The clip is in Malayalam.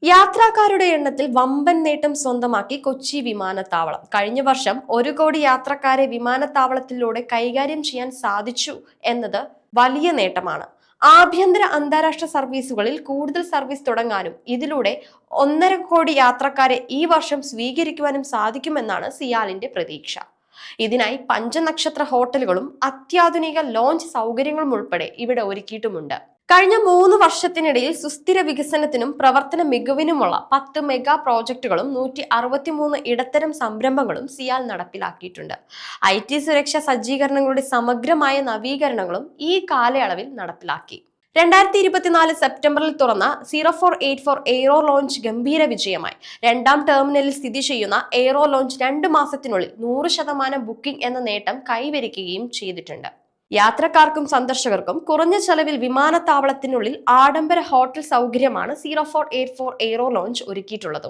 യാത്രക്കാരുടെ എണ്ണത്തിൽ വമ്പൻ നേട്ടം സ്വന്തമാക്കി കൊച്ചി വിമാനത്താവളം. കഴിഞ്ഞ വർഷം 1 കോടി യാത്രക്കാരെ വിമാനത്താവളത്തിലൂടെ കൈകാര്യം ചെയ്യാൻ സാധിച്ചു എന്നത് വലിയ നേട്ടമാണ്. ആഭ്യന്തര അന്താരാഷ്ട്ര സർവീസുകളിൽ കൂടുതൽ സർവീസ് തുടങ്ങാനും ഇതിലൂടെ 1.5 കോടി യാത്രക്കാരെ ഈ വർഷം സ്വീകരിക്കുവാനും സാധിക്കുമെന്നാണ് സിയാലിന്റെ പ്രതീക്ഷ. ഇതിനായി പഞ്ചനക്ഷത്ര ഹോട്ടലുകളും അത്യാധുനിക ലോഞ്ച് സൗകര്യങ്ങളും ഉൾപ്പെടെ ഇവിടെ ഒരുക്കിയിട്ടുമുണ്ട്. കഴിഞ്ഞ 3 വർഷത്തിനിടയിൽ സുസ്ഥിര വികസനത്തിനും പ്രവർത്തന മികവിനുമുള്ള 10 മെഗാ പ്രോജക്ടുകളും 163 ഇടത്തരം സംരംഭങ്ങളും സിയാൽ നടപ്പിലാക്കിയിട്ടുണ്ട്. IT സുരക്ഷാ സജ്ജീകരണങ്ങളുടെ സമഗ്രമായ നവീകരണങ്ങളും ഈ കാലയളവിൽ നടപ്പിലാക്കി. 2024 സെപ്റ്റംബറിൽ തുറന്ന 0484 എയ്റോ ലോഞ്ച് ഗംഭീര വിജയമായി. രണ്ടാം ടെർമിനലിൽ സ്ഥിതി ചെയ്യുന്ന എയ്റോ ലോഞ്ച് 2 മാസത്തിനുള്ളിൽ 100% ബുക്കിംഗ് എന്ന നേട്ടം കൈവരിക്കുകയും ചെയ്തിട്ടുണ്ട്. യാത്രക്കാർക്കും സന്ദർശകർക്കും കുറഞ്ഞ ചെലവിൽ വിമാനത്താവളത്തിനുള്ളിൽ ആഡംബര ഹോട്ടൽ സൗകര്യമാണ് 0484 എയ്റോ ലോഞ്ച് ഒരുക്കിയിട്ടുള്ളത്.